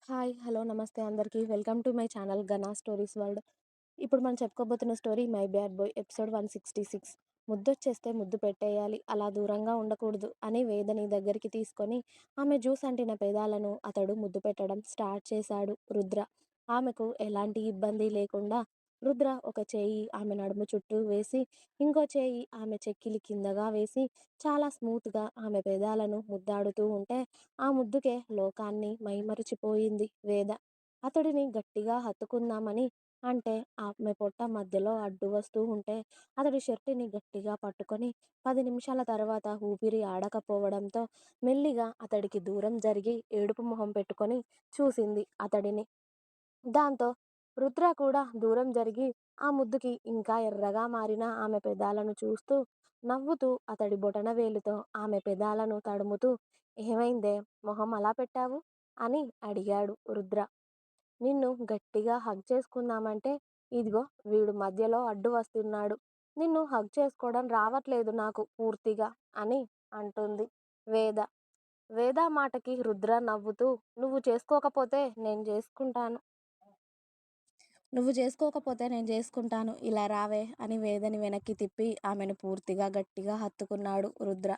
Hi! Hello! నమస్తే అందరికీ. Welcome to my channel 'గనా స్టోరీస్ వరల్డ్'. ఇప్పుడు మనం చెప్పుకోబోతున్న story 'my bad boy' episode 166. ముద్దొచ్చేస్తే ముద్దు పెట్టేయాలి. అలా దూరంగా ఉండకూడదు అని వేదని దగ్గరికి తీసుకొని ఆమె జ్యూస్ అంటిన పెదాలను అతడు ముద్దు పెట్టడం స్టార్ట్ చేశాడు రుద్ర. ఆమెకు ఎలాంటి ఇబ్బంది లేకుండా రుద్ర ఒక చేయి ఆమె నడుము చుట్టూ వేసి, ఇంకో చేయి ఆమె చెక్కిలి కిందగా వేసి చాలా స్మూత్‌గా ఆమె పెదాలను ముద్దాడుతూ ఉంటే ఆ ముద్దుకే లోకాన్ని మైమరిచిపోయింది వేద. అతడిని గట్టిగా హత్తుకుందామని అంటే ఆమె పొట్ట మధ్యలో అడ్డు వస్తూ ఉంటే అతడి షర్టుని గట్టిగా పట్టుకొని 10 నిమిషాల తర్వాత ఊపిరి ఆడకపోవడంతో మెల్లిగా అతడికి దూరం జరిగి ఏడుపు మొహం పెట్టుకొని చూసింది అతడిని. దాంతో రుద్ర కూడా దూరం జరిగి ఆ ముద్దుకి ఇంకా ఎర్రగా మారిన ఆమె పెదాలను చూస్తూ నవ్వుతూ అతడి బొటనవేలుతో ఆమె పెదాలను తడుముతూ ఏమైందే మొహం అలా పెట్టావు అని అడిగాడు రుద్ర. నిన్ను గట్టిగా హగ్ చేసుకుందామంటే ఇదిగో వీడు మధ్యలో అడ్డు వస్తున్నాడు. నిన్ను హగ్ చేసుకోవడం రావట్లేదు నాకు పూర్తిగా అని అంటుంది వేద. వేద మాటకి రుద్ర నవ్వుతూ నువ్వు చేసుకోకపోతే నేను చేసుకుంటాను. నువ్వు చేసుకోకపోతే నేను చేసుకుంటాను. ఇలా రావే అని వేదని వెనక్కి తిప్పి ఆమెను పూర్తిగా గట్టిగా హత్తుకున్నాడు రుద్ర.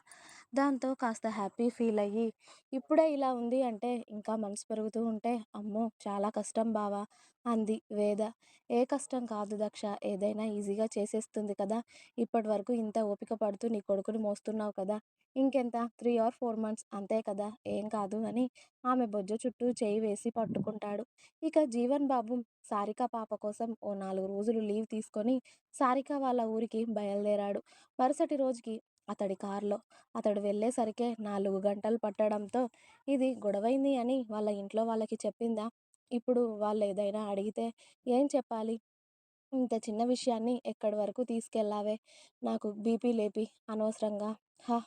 దాంతో కాస్త హ్యాపీ ఫీల్ అయ్యి ఇప్పుడే ఇలా ఉంది అంటే ఇంకా మనసు పెరుగుతూ ఉంటే అమ్మో చాలా కష్టం బావా అంది వేద. ఏ కష్టం కాదు దక్ష, ఏదైనా ఈజీగా చేసేస్తుంది కదా. ఇప్పటి వరకు ఇంత ఓపిక పడుతూ నీ కొడుకుని మోస్తున్నావు కదా, ఇంకెంత 3 or 4 months అంతే కదా, ఏం కాదు అని ఆమె బొజ్జ చుట్టూ చేయి వేసి పట్టుకుంటాడు. ఇక జీవన్ బాబు సారిక పాప కోసం ఓ 4 రోజులు లీవ్ తీసుకొని సారిక వాళ్ళ ఊరికి బయలుదేరాడు. మరుసటి రోజుకి అతడి కారులో అతడు వెళ్ళేసరికే 4 గంటలు పట్టడంతో ఇది గొడవైంది అని వాళ్ళ ఇంట్లో వాళ్ళకి చెప్పిందా? ఇప్పుడు వాళ్ళు ఏదైనా అడిగితే ఏం చెప్పాలి? ఇంత చిన్న విషయాన్ని ఎక్కడి వరకు తీసుకెళ్ళావే, నాకు బీపీ లేపి అనవసరంగా హా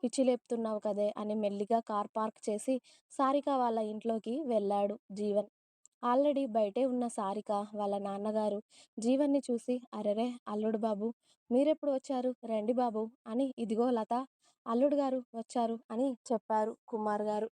పిచ్చి లేపుతున్నావు కదే అని మెల్లిగా కార్ పార్క్ చేసి సారిక వాళ్ళ ఇంట్లోకి వెళ్ళాడు జీవన్. ఆల్రెడీ బయటే ఉన్న సారిక వాళ్ళ నాన్నగారు జీవన్ని చూసి అరెరే అల్లుడు బాబు మీరెప్పుడు వచ్చారు, రండి బాబు అని, ఇదిగో లత అల్లుడు గారు వచ్చారు అని చెప్పారు కుమార్ గారు.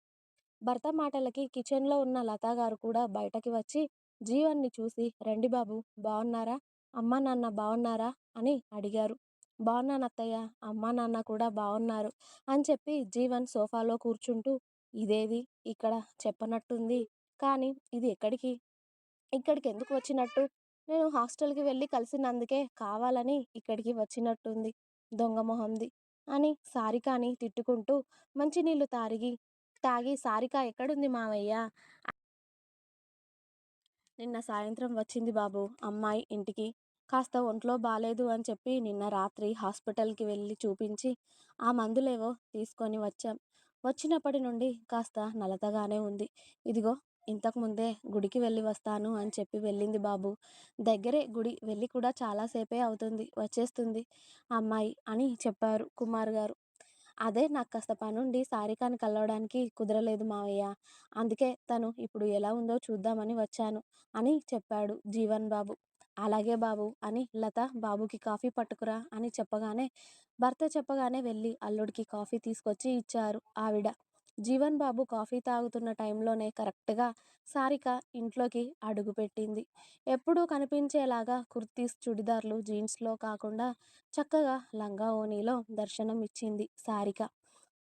భర్త మాటలకి కిచెన్లో ఉన్న లతా గారు కూడా బయటకి వచ్చి జీవన్ని చూసి రండి బాబు బాగున్నారా, అమ్మా నాన్న బాగున్నారా అని అడిగారు. బాగున్నానత్తయ్య, అమ్మా నాన్న కూడా బాగున్నారు అని చెప్పి జీవన్ సోఫాలో కూర్చుంటూ ఇదేది ఇక్కడ చెప్పనట్టుంది, కానీ ఇది ఎక్కడికి, ఇక్కడికి ఎందుకు వచ్చినట్టు, నేను హాస్టల్కి వెళ్ళి కలిసినందుకే కావాలని ఇక్కడికి వచ్చినట్టుంది దొంగ మొహంది అని సారికాని తిట్టుకుంటూ మంచినీళ్ళు తాగి సారిక ఎక్కడుంది మావయ్య, నిన్న సాయంత్రం వచ్చింది బాబు అమ్మాయి ఇంటికి, కాస్త ఒంట్లో బాలేదు అని చెప్పి నిన్న రాత్రి హాస్పిటల్కి వెళ్ళి చూపించి ఆ మందులేవో తీసుకొని వచ్చాం. వచ్చినప్పటి నుండి కాస్త నలతగానే ఉంది. ఇదిగో ఇంతకుముందే గుడికి వెళ్ళి వస్తాను అని చెప్పి వెళ్ళింది బాబు. దగ్గరే గుడి, వెళ్ళి కూడా చాలాసేపే అవుతుంది, వచ్చేస్తుంది అమ్మాయి అని చెప్పారు కుమార్ గారు. అదే నాకు కాస్త పనుండి సారికని కలవడానికి కుదరలేదు మావయ్య. అందుకే తను ఇప్పుడు ఎలా ఉందో చూద్దామని వచ్చాను అని చెప్పాడు జీవన్ బాబు. అలాగే బాబు అని లత బాబుకి కాఫీ పట్టుకురా అని చెప్పగానే భర్త చెప్పగానే వెళ్ళి అల్లుడికి కాఫీ తీసుకొచ్చి ఇచ్చారు ఆవిడ. జీవన్ బాబు కాఫీ తాగుతున్న టైంలోనే కరెక్ట్‌గా సారిక ఇంట్లోకి అడుగుపెట్టింది. ఎప్పుడూ కనిపించేలాగా కుర్తీస్, చుడిదార్లు, జీన్స్‌లో కాకుండా చక్కగా లంగా ఓణీలో దర్శనం ఇచ్చింది సారిక.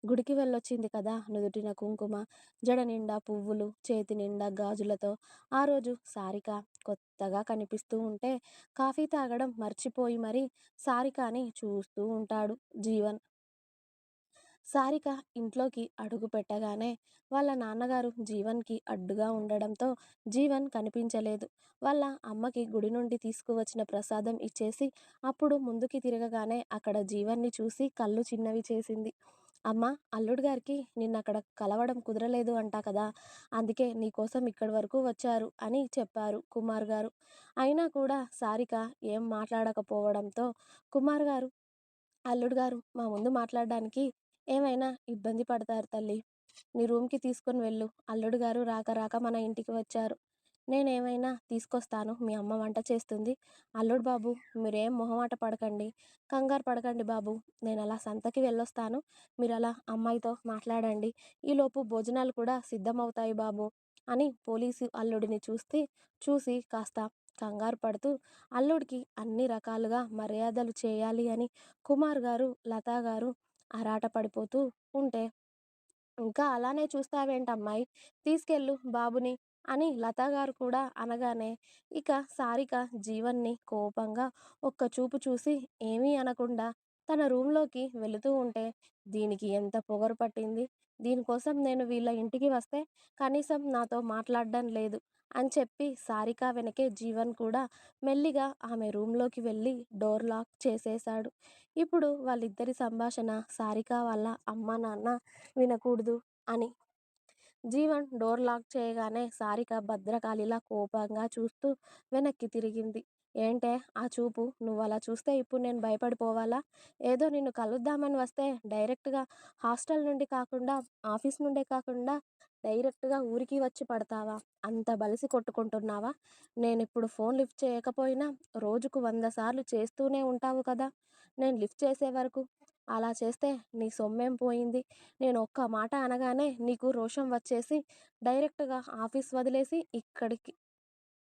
గుడికి వెళ్ళొచ్చింది కదా, నుదుటిన కుంకుమ, జడ నిండా పువ్వులు, చేతి నిండా గాజులతో ఆ రోజు సారిక కొత్తగా కనిపిస్తూ ఉంటే కాఫీ తాగడం మర్చిపోయి మరీ సారికని చూస్తూ ఉంటాడు జీవన్. సారిక ఇంట్లోకి అడుగు పెట్టగానే వాళ్ళ నాన్నగారు జీవన్కి అడ్డుగా ఉండడంతో జీవన్ కనిపించలేదు. వాళ్ళ అమ్మకి గుడి నుండి తీసుకువచ్చిన ప్రసాదం ఇచ్చేసి అప్పుడు ముందుకి తిరగగానే అక్కడ జీవన్ని చూసి కళ్ళు చిన్నవి చేసింది. అమ్మ, అల్లుడు గారికి నిన్నక్కడ కలవడం కుదరలేదు అంటా కదా, అందుకే నీకోసం ఇక్కడి వరకు వచ్చారు అని చెప్పారు కుమార్ గారు. అయినా కూడా సారిక ఏం మాట్లాడకపోవడంతో కుమార్ గారు అల్లుడు గారు మా ముందు మాట్లాడడానికి ఏమైనా ఇబ్బంది పడతారు తల్లి. నీ రూమ్‌కి తీసుకొని వెళ్ళు. అల్లుడు గారు రాక రాక మన ఇంటికి వచ్చారు. నేనేమైనా తీసుకొస్తాను. మీ అమ్మ వంట చేస్తుంది. అల్లుడు బాబు మీరేం మొహమాట పడకండి. కంగారు పడకండి బాబు. నేనలా సంతకి వెళ్ళొస్తాను. మీరలా అమ్మాయితో మాట్లాడండి. ఈలోపు భోజనాలు కూడా సిద్ధమవుతాయి బాబు అని పోలీసు అల్లుడిని చూసి కాస్త కంగారు పడుతూ అల్లుడికి అన్ని రకాలుగా మర్యాదలు చేయాలి అని కుమార్ గారు, లత గారు ఆరాటపడిపోతూ ఉంటే, "ఇంకా అలానే చూస్తావేంటమ్మాయి? తీసుకెళ్ళు బాబుని" అని లతాగారు కూడా అనగానే, ఇక సారిక జీవన్ని కోపంగా ఒక్క చూపు చూసి ఏమీ అనకుండా తన రూమ్‌లోకి వెళుతూ ఉంటే, దీనికి ఎంత పొగరు పట్టింది. దీనికోసం నేను వీళ్ళ ఇంటికి వస్తే కనీసం నాతో మాట్లాడడం లేదు అని చెప్పి సారిక వెనకే జీవన్ కూడా మెల్లిగా ఆమె రూమ్‌లోకి వెళ్ళి డోర్ లాక్ చేసేశాడు. ఇప్పుడు వాళ్ళిద్దరి సంభాషణ సారిక వాళ్ళ అమ్మ, నాన్న వినకూడదు అని. జీవన్ డోర్ లాక్ చేయగానే సారిక భద్రకాళిలా కోపంగా చూస్తూ వెనక్కి తిరిగింది. ఏంటే ఆ చూపు? నువ్వలా చూస్తే ఇప్పుడు నేను భయపడిపోవాలా? ఏదో నిన్ను కలుద్దామని వస్తే డైరెక్ట్‌గా హాస్టల్ నుండి కాకుండా, ఆఫీస్ నుండే కాకుండా డైరెక్ట్‌గా ఊరికి వచ్చి పడతావా? అంత బలిసి కొట్టుకుంటున్నావా? నేనిప్పుడు ఫోన్ లిఫ్ట్ చేయకపోయినా రోజుకు 100 సార్లు చేస్తూనే ఉంటావు కదా! నేను లిఫ్ట్ చేసే వరకు. అలా చేస్తే నీ సొమ్మేం పోయింది? నేను ఒక్క మాట అనగానే నీకు రోషం వచ్చేసి డైరెక్ట్‌గా ఆఫీస్ వదిలేసి ఇక్కడికి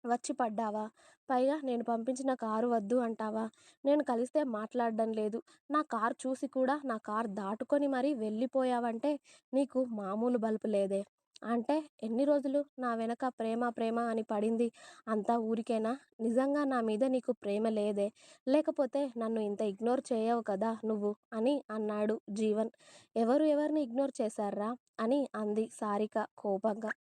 వచ్చి పడ్డావా? పైగా నేను పంపించిన కారు వద్దు అంటావా? నేను కలిస్తే మాట్లాడడం లేదు. నా కారు చూసి కూడా నా కారు దాటుకొని మరీ వెళ్ళిపోయావంటే నీకు మామూలు బలుపు లేదే. అంటే ఎన్ని రోజులు నా వెనక ప్రేమ ప్రేమ అని పడింది అంతా ఊరికేనా? నిజంగా నా మీద నీకు ప్రేమ లేదే. లేకపోతే నన్ను ఇంత ఇగ్నోర్ చేయవు కదా నువ్వు అని అన్నాడు జీవన్. ఎవరు ఎవరిని ఇగ్నోర్ చేశార్రా? అని అంది సారిక కోపంగా.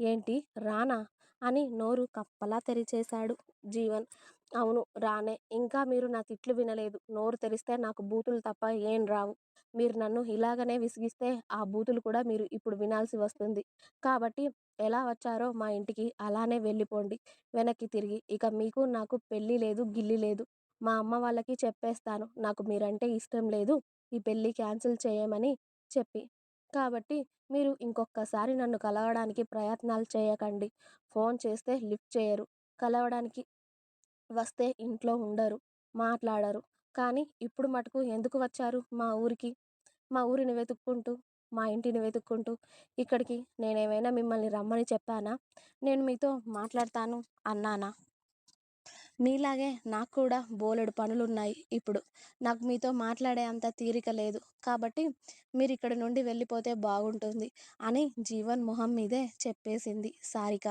ఏంటి రానా? అని నోరు కప్పలా తెరిచేశాడు జీవన్. అవును రానే. ఇంకా మీరు నా తిట్లు వినలేదు. నోరు తెరిస్తే నాకు బూతులు తప్ప ఏం రావు. మీరు నన్ను ఇలాగనే విసిగిస్తే ఆ బూతులు కూడా మీరు ఇప్పుడు వినాల్సి వస్తుంది. కాబట్టి ఎలా వచ్చారో మా ఇంటికి అలానే వెళ్ళిపోండి వెనక్కి తిరిగి. ఇక మీకు నాకు పెళ్లి లేదు, గిల్లి లేదు. మా అమ్మ వాళ్ళకి చెప్పేస్తాను. నాకు మీరంటే ఇష్టం లేదు. ఈ పెళ్లి క్యాన్సిల్ చేయమని చెప్పి. కాబట్టి మీరు ఇంకొక్కసారి నన్ను కలవడానికి ప్రయత్నాలు చేయకండి. ఫోన్ చేస్తే లిఫ్ట్ చేయరు. కలవడానికి వస్తే ఇంట్లో ఉండరు. మాట్లాడరు. కానీ ఇప్పుడు మటుకు ఎందుకు వచ్చారు మా ఊరికి? మా ఊరిని వెతుక్కుంటూ, మా ఇంటిని వెతుక్కుంటూ ఇక్కడికి నేనేమైనా మిమ్మల్ని రమ్మని చెప్పానా? నేను మీతో మాట్లాడతాను అన్నానా? మీలాగే నాకు కూడా బోలెడు పనులున్నాయి ఇప్పుడు. నాకు మీతో మాట్లాడే అంత తీరిక లేదు. కాబట్టి మీరిక్కడి నుండి వెళ్ళిపోతే బాగుంటుంది అని జీవన్ మొహం మీదే చెప్పేసింది సారిక.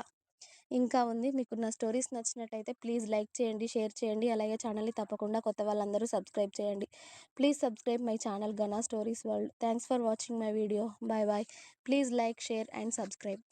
ఇంకా ఉంది. మీకు నా స్టోరీస్ నచ్చినట్టయితే ప్లీజ్ లైక్ చేయండి, షేర్ చేయండి. అలాగే ఛానల్‌ని తప్పకుండా కొత్త వాళ్ళందరూ సబ్స్క్రైబ్ చేయండి. Please subscribe my channel 'Ghana stories world'. Thanks for watching my video. By by. Please like, share and subscribe.